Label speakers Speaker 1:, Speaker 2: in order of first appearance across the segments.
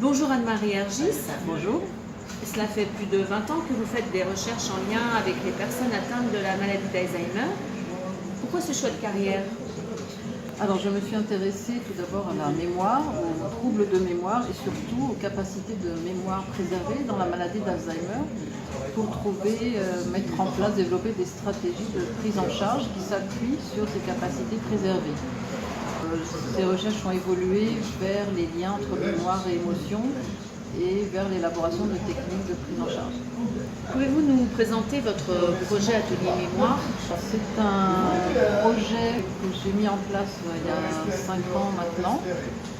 Speaker 1: Bonjour Anne-Marie Hergis.
Speaker 2: Bonjour.
Speaker 1: Cela fait plus de 20 ans que vous faites des recherches en lien avec les personnes atteintes de la maladie d'Alzheimer. Pourquoi ce choix de carrière?
Speaker 2: Alors, je me suis intéressée tout d'abord à la mémoire, aux troubles de mémoire et surtout aux capacités de mémoire préservées dans la maladie d'Alzheimer pour mettre en place, développer des stratégies de prise en charge qui s'appuient sur ces capacités préservées. Ces recherches ont évolué vers les liens entre mémoire et émotion et vers l'élaboration de techniques de prise en charge.
Speaker 1: Pouvez-vous nous présenter votre projet Atelier Mémoire?
Speaker 2: C'est un projet que j'ai mis en place il y a 5 ans maintenant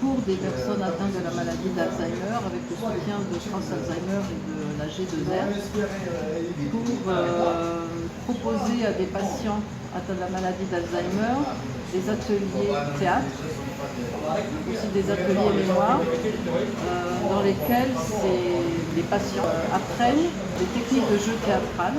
Speaker 2: pour des personnes atteintes de la maladie d'Alzheimer avec le soutien de France Alzheimer et de la G2R pour proposer à des patients atteints de la maladie d'Alzheimer des ateliers théâtre, aussi des ateliers mémoire dans lesquels les patients apprennent des techniques de jeu théâtral.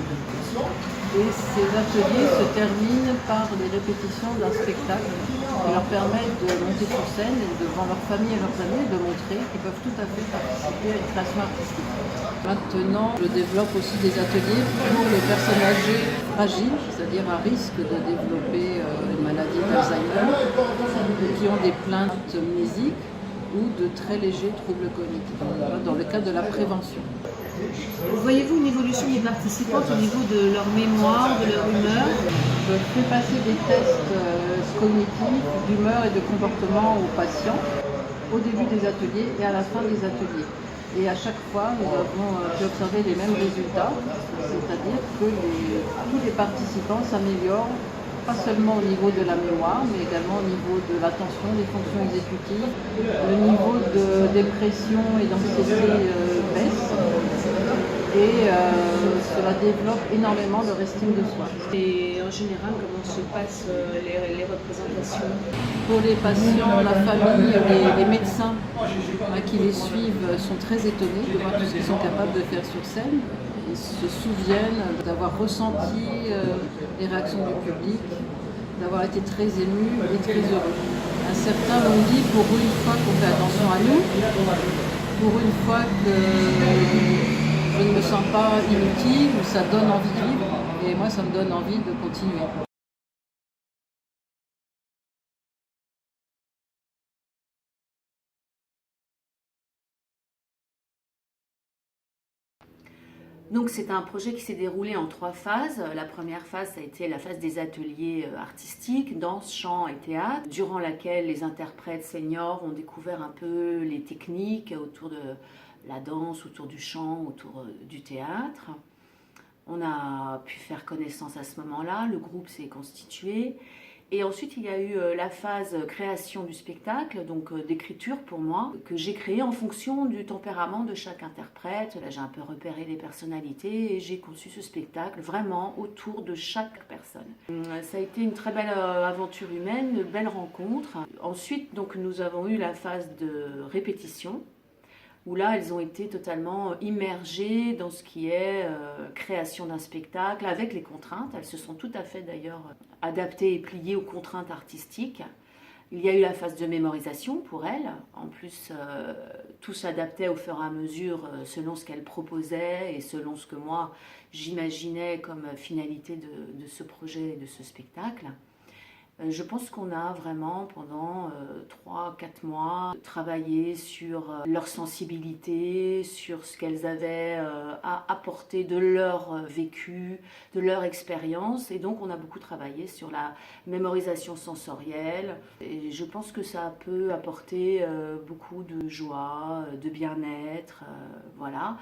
Speaker 2: Et ces ateliers se terminent par les répétitions d'un spectacle qui leur permettent de monter sur scène et devant leur famille et leurs amis de montrer qu'ils peuvent tout à fait participer à une création artistique. Maintenant, je développe aussi des ateliers pour les personnes âgées fragiles, c'est-à-dire à risque de développer une maladie d'Alzheimer, qui ont des plaintes mnésiques ou de très légers troubles cognitifs, dans le cadre de la prévention.
Speaker 1: Voyez-vous une évolution des participantes au niveau de leur mémoire, de leur humeur?
Speaker 2: Je fais passer des tests cognitifs, d'humeur et de comportement aux patients au début des ateliers et à la fin des ateliers. Et à chaque fois, nous avons pu observer les mêmes résultats, c'est-à-dire que tous les participants s'améliorent, pas seulement au niveau de la mémoire, mais également au niveau de l'attention, des fonctions exécutives. Le niveau de dépression et d'anxiété baisse. Et cela développe énormément leur estime de soi.
Speaker 1: Et en général, comment se passent les représentations?
Speaker 2: Pour les patients, la famille, les médecins qui les suivent sont très étonnés de voir tout ce qu'ils sont capables de faire sur scène. Ils se souviennent d'avoir ressenti les réactions du public, d'avoir été très émus et très heureux. Certains m'ont dit pour une fois qu'on fait attention à nous, pour une fois que je ne me sens pas inutile, ou ça donne envie de vivre, et moi ça me donne envie de continuer.
Speaker 1: Donc c'est un projet qui s'est déroulé en 3 phases. La première phase, ça a été la phase des ateliers artistiques, danse, chant et théâtre, durant laquelle les interprètes seniors ont découvert un peu les techniques autour de la danse, autour du chant, autour du théâtre. On a pu faire connaissance à ce moment-là, le groupe s'est constitué. Et ensuite, il y a eu la phase création du spectacle, donc d'écriture pour moi, que j'ai créée en fonction du tempérament de chaque interprète. Là, j'ai un peu repéré les personnalités et j'ai conçu ce spectacle vraiment autour de chaque personne. Ça a été une très belle aventure humaine, une belle rencontre. Ensuite, donc, nous avons eu la phase de répétition, où là, elles ont été totalement immergées dans ce qui est création d'un spectacle, avec les contraintes. Elles se sont tout à fait d'ailleurs adaptées et pliées aux contraintes artistiques. Il y a eu la phase de mémorisation pour elles. En plus, tout s'adaptait au fur et à mesure selon ce qu'elles proposaient et selon ce que moi j'imaginais comme finalité de ce projet et de ce spectacle. Je pense qu'on a vraiment pendant 3-4 mois travaillé sur leur sensibilité, sur ce qu'elles avaient à apporter de leur vécu, de leur expérience. Et donc on a beaucoup travaillé sur la mémorisation sensorielle. Et je pense que ça peut apporter beaucoup de joie, de bien-être, voilà.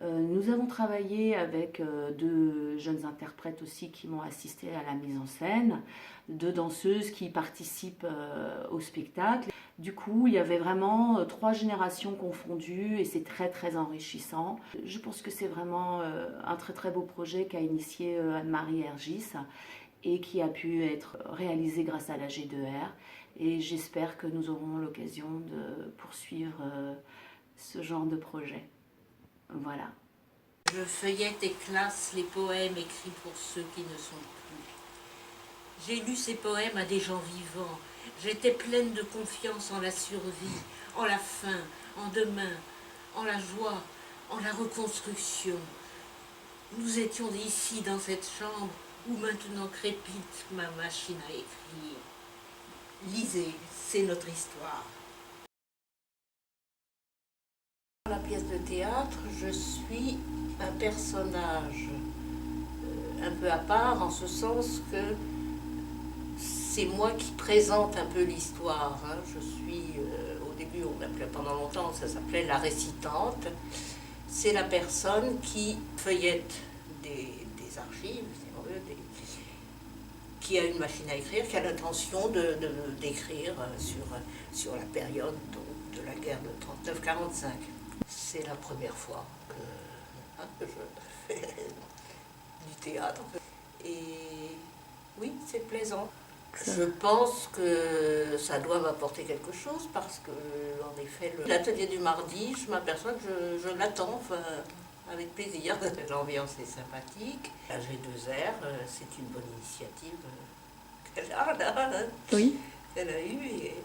Speaker 1: Nous avons travaillé avec 2 jeunes interprètes aussi qui m'ont assisté à la mise en scène, 2 danseuses qui participent au spectacle. Du coup, il y avait vraiment 3 générations confondues et c'est très très enrichissant. Je pense que c'est vraiment un très très beau projet qu'a initié Anne-Marie Hergis et qui a pu être réalisé grâce à la G2R. Et j'espère que nous aurons l'occasion de poursuivre ce genre de projet. Voilà.
Speaker 3: Je feuillette et classe les poèmes écrits pour ceux qui ne sont plus. J'ai lu ces poèmes à des gens vivants. J'étais pleine de confiance en la survie, en la fin, en demain, en la joie, en la reconstruction. Nous étions ici dans cette chambre où maintenant crépite ma machine à écrire. Lisez, c'est notre histoire. Dans la pièce de théâtre, je suis un personnage un peu à part, en ce sens que c'est moi qui présente un peu l'histoire. Je suis, au début, on appelait, pendant longtemps, ça s'appelait la récitante. C'est la personne qui feuillette des archives, si on veut, qui a une machine à écrire, qui a l'intention d'écrire sur la période donc, de la guerre de 39-45. C'est la première fois que je fais du théâtre. Et oui, c'est plaisant. Je pense que ça doit m'apporter quelque chose parce que, en effet, l'atelier du mardi, je m'aperçois que je l'attends avec plaisir. L'ambiance est sympathique. La G2R, c'est une bonne initiative qu'elle a, là,
Speaker 4: Oui.
Speaker 3: qu'elle a eue et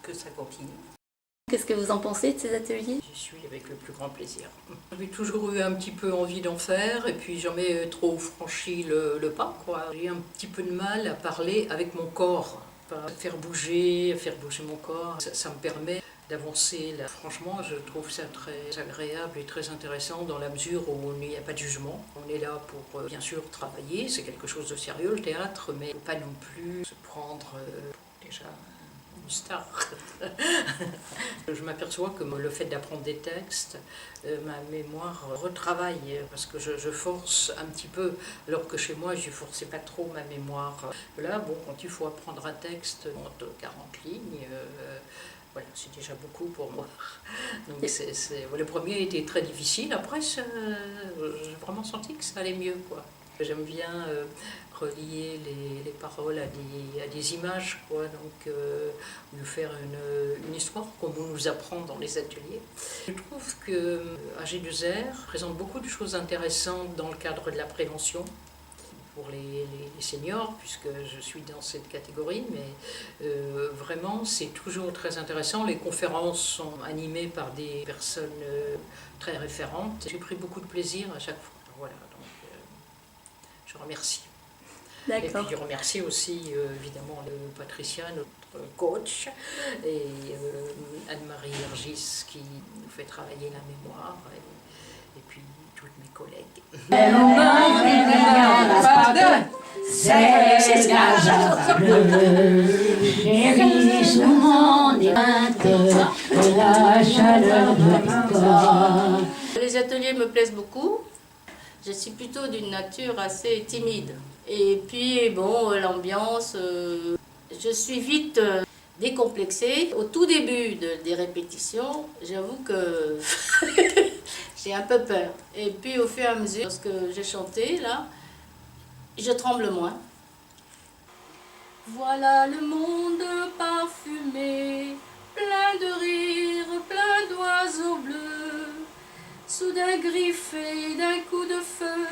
Speaker 3: que ça continue.
Speaker 4: Qu'est-ce que vous en pensez de ces ateliers?
Speaker 5: J'y suis avec le plus grand plaisir. J'ai toujours eu un petit peu envie d'en faire et puis jamais trop franchi le pas, quoi. J'ai un petit peu de mal à parler avec mon corps, à faire bouger mon corps. Ça me permet d'avancer. Franchement, je trouve ça très agréable et très intéressant dans la mesure où il n'y a pas de jugement. On est là pour, bien sûr, travailler. C'est quelque chose de sérieux, le théâtre, mais pas non plus se prendre déjà une star. Je m'aperçois que le fait d'apprendre des textes, ma mémoire retravaille parce que je force un petit peu, alors que chez moi je ne forçais pas trop ma mémoire. Là, bon, quand il faut apprendre un texte de 40 lignes, voilà, c'est déjà beaucoup pour moi. Donc le premier était très difficile, après j'ai vraiment senti que ça allait mieux, quoi. J'aime bien relier les paroles à des images, quoi, donc lui faire une histoire comme on nous apprend dans les ateliers. Je trouve que AG2R présente beaucoup de choses intéressantes dans le cadre de la prévention pour les seniors, puisque je suis dans cette catégorie, mais vraiment c'est toujours très intéressant. Les conférences sont animées par des personnes très référentes. J'ai pris beaucoup de plaisir à chaque fois. Voilà, donc je remercie.
Speaker 4: D'accord.
Speaker 5: Et puis je remercie aussi évidemment Patricia, notre coach, et Anne-Marie Hergis qui nous fait travailler la mémoire, et puis toutes mes collègues.
Speaker 6: Les ateliers me plaisent beaucoup. Je suis plutôt d'une nature assez timide. Et puis, bon, l'ambiance, je suis vite décomplexée. Au tout début des répétitions, j'avoue que j'ai un peu peur. Et puis, au fur et à mesure, lorsque j'ai chanté, là, je tremble moins. Voilà le monde parfumé, plein de rires, plein d'oiseaux bleus, soudain griffé d'un coup de feu.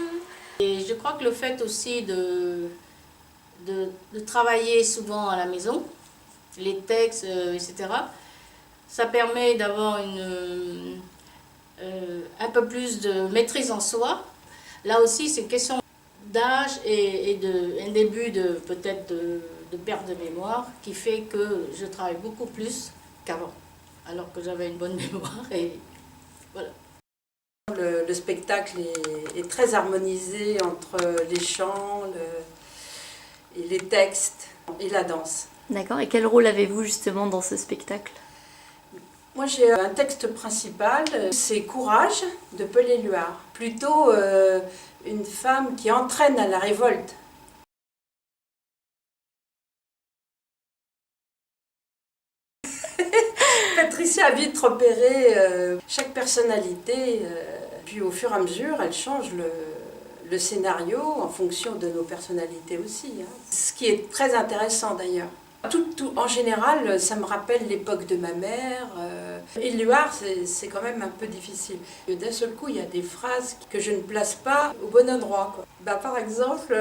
Speaker 6: Et je crois que le fait aussi de travailler souvent à la maison, les textes, etc., ça permet d'avoir un peu plus de maîtrise en soi. Là aussi, c'est une question d'âge et un début peut-être de perte de mémoire qui fait que je travaille beaucoup plus qu'avant, alors que j'avais une bonne mémoire et voilà.
Speaker 7: Le spectacle est très harmonisé entre les chants et les textes et la danse.
Speaker 4: D'accord. Et quel rôle avez-vous justement dans ce spectacle?
Speaker 7: Moi j'ai un texte principal, c'est Courage de Paul Éluard. Plutôt une femme qui entraîne à la révolte. Patricia a vite repéré chaque personnalité, puis au fur et à mesure, elle change le scénario en fonction de nos personnalités aussi. Ce qui est très intéressant d'ailleurs. En général, ça me rappelle l'époque de ma mère. Éluard, c'est quand même un peu difficile. D'un seul coup, il y a des phrases que je ne place pas au bon endroit, quoi. Par exemple,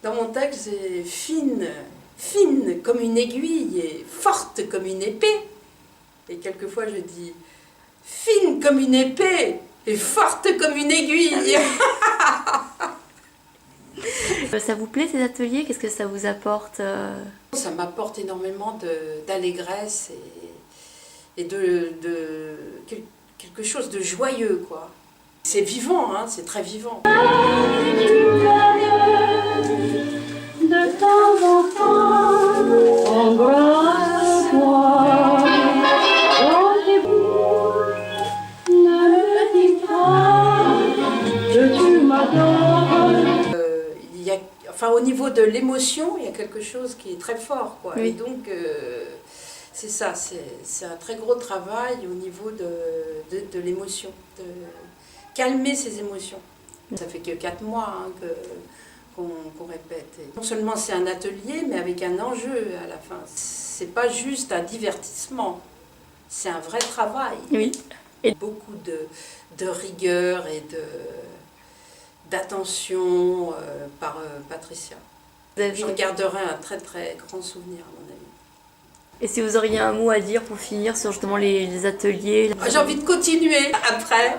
Speaker 7: dans mon texte, c'est fine comme une aiguille et forte comme une épée. Et quelquefois je dis fine comme une épée et forte comme une aiguille.
Speaker 4: Ça vous plaît ces ateliers? Qu'est-ce que ça vous apporte?
Speaker 7: Ça m'apporte énormément d'allégresse et quelque chose de joyeux, quoi. C'est vivant, hein, c'est très vivant.
Speaker 8: De temps en temps, embrasse-moi. Quand t'es beau, ne me dis pas que tu m'adores.
Speaker 7: Au niveau de l'émotion, il y a quelque chose qui est très fort, quoi.
Speaker 4: Oui.
Speaker 7: Et donc, c'est ça, c'est un très gros travail au niveau de l'émotion, de calmer ses émotions. Ça fait que 4 mois hein, qu'on répète. Et non seulement c'est un atelier, mais avec un enjeu à la fin. C'est pas juste un divertissement, c'est un vrai travail.
Speaker 4: Oui.
Speaker 7: Et beaucoup de rigueur et d'attention par Patricia. J'en garderai un très très grand souvenir à mon avis.
Speaker 4: Et si vous auriez un mot à dire pour finir sur justement les ateliers?
Speaker 7: J'ai envie de continuer après.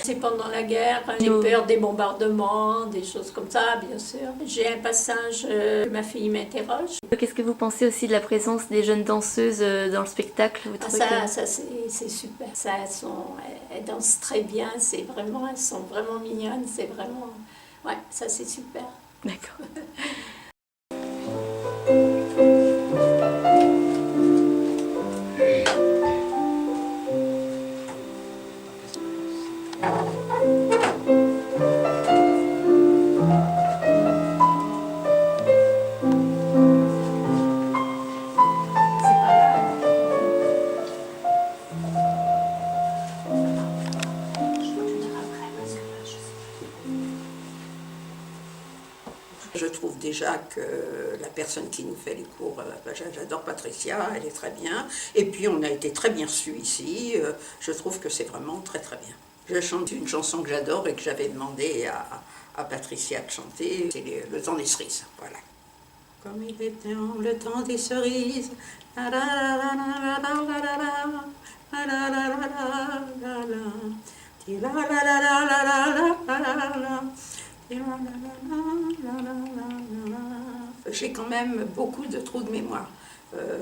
Speaker 6: C'est pendant la guerre, j'ai peur des bombardements, des choses comme ça, bien sûr. J'ai un passage, ma fille m'interroge.
Speaker 4: Qu'est-ce que vous pensez aussi de la présence des jeunes danseuses dans le spectacle? Vous trouvez que-
Speaker 6: Ça c'est super. Ça, elles dansent très bien, elles sont vraiment mignonnes, c'est vraiment... Ouais, ça c'est super.
Speaker 4: D'accord.
Speaker 7: Je trouve déjà que la personne qui nous fait les cours, j'adore Patricia, elle est très bien. Et puis on a été très bien reçus ici, je trouve que c'est vraiment très très bien. Je chante une chanson que j'adore et que j'avais demandé à Patricia de chanter, c'est le temps des cerises, voilà. Comme il était le temps des cerises, la la la la la la la la la la la la la j'ai quand même beaucoup de trous de mémoire.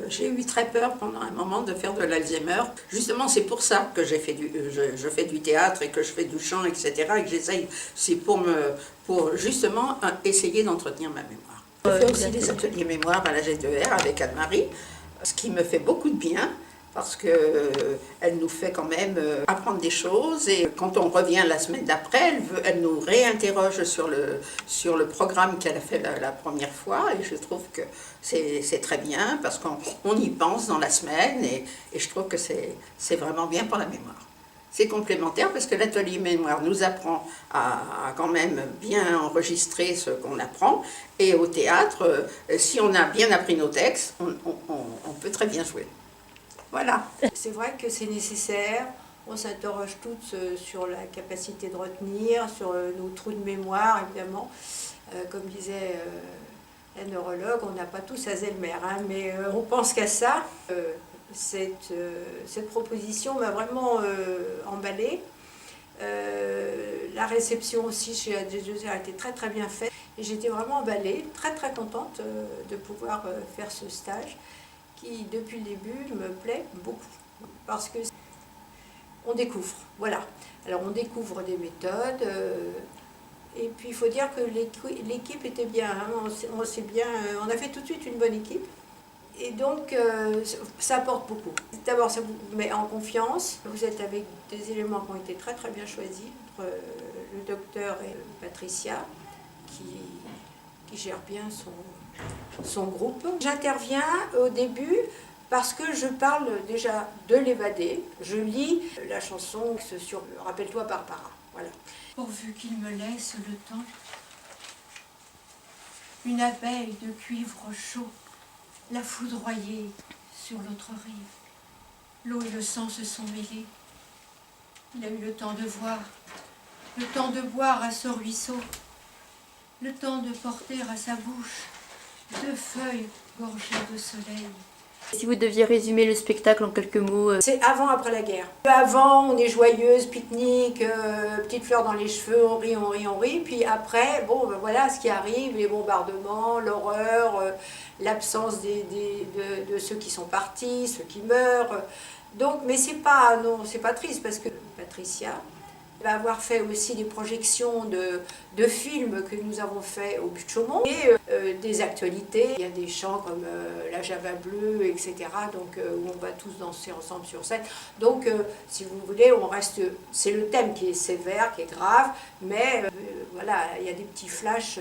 Speaker 7: J'ai eu très peur pendant un moment de faire de l'Alzheimer. Justement, c'est pour ça que je fais du théâtre et que je fais du chant, etc. Et que j'essaye, c'est pour justement essayer d'entretenir ma mémoire. Je fais aussi des ateliers mémoire à la G2R avec Anne-Marie, ce qui me fait beaucoup de bien. Parce qu'elle nous fait quand même apprendre des choses et quand on revient la semaine d'après, elle nous réinterroge sur le programme qu'elle a fait la première fois et je trouve que c'est très bien parce qu'on y pense dans la semaine et je trouve que c'est vraiment bien pour la mémoire. C'est complémentaire parce que l'atelier mémoire nous apprend à quand même bien enregistrer ce qu'on apprend et au théâtre, si on a bien appris nos textes, on peut très bien jouer. Voilà.
Speaker 9: C'est vrai que c'est nécessaire. On s'interroge toutes sur la capacité de retenir, sur nos trous de mémoire, évidemment. Comme disait un neurologue, on n'a pas tous Alzheimer, hein, mais on pense qu'à ça. Cette proposition m'a vraiment emballée. La réception aussi chez la G2R a été très très bien faite. Et j'étais vraiment emballée, très très contente de pouvoir faire ce stage, qui depuis le début me plaît beaucoup, parce que on découvre, voilà. Alors on découvre des méthodes, et puis il faut dire que l'équipe était bien, hein, on a fait tout de suite une bonne équipe, et donc ça apporte beaucoup. D'abord ça vous met en confiance, vous êtes avec des éléments qui ont été très très bien choisis, entre le docteur et Patricia, qui gère bien son groupe. J'interviens au début parce que je parle déjà de l'évadé. Je lis la chanson sur Rappelle-toi Barbara. Voilà.
Speaker 8: Pourvu qu'il me laisse le temps, une abeille de cuivre chaud l'a foudroyée sur l'autre rive. L'eau et le sang se sont mêlés. Il a eu le temps de voir, le temps de boire à ce ruisseau, le temps de porter à sa bouche 2 feuilles gorgées de soleil,
Speaker 4: Si vous deviez résumer le spectacle en quelques mots,
Speaker 9: C'est avant, après la guerre. Avant, on est joyeuse, pique-nique, petite fleur dans les cheveux, on rit, on rit, on rit. Puis après, bon, ben voilà ce qui arrive, les bombardements, l'horreur, l'absence de ceux qui sont partis, ceux qui meurent. Donc, mais c'est pas, non, c'est pas triste parce que Patricia va avoir fait aussi des projections de films que nous avons fait au But de Chaumont et des actualités. Il y a des chants comme La Java Bleue, etc. Donc, où on va tous danser ensemble sur scène. Donc, si vous voulez, on reste. C'est le thème qui est sévère, qui est grave, mais voilà, il y a des petits flashs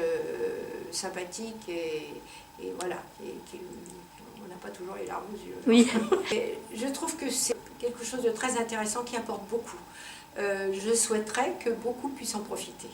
Speaker 9: sympathiques et voilà. On n'a pas toujours les larmes aux yeux.
Speaker 4: oui.
Speaker 9: Et je trouve que c'est quelque chose de très intéressant qui apporte beaucoup. Je souhaiterais que beaucoup puissent en profiter.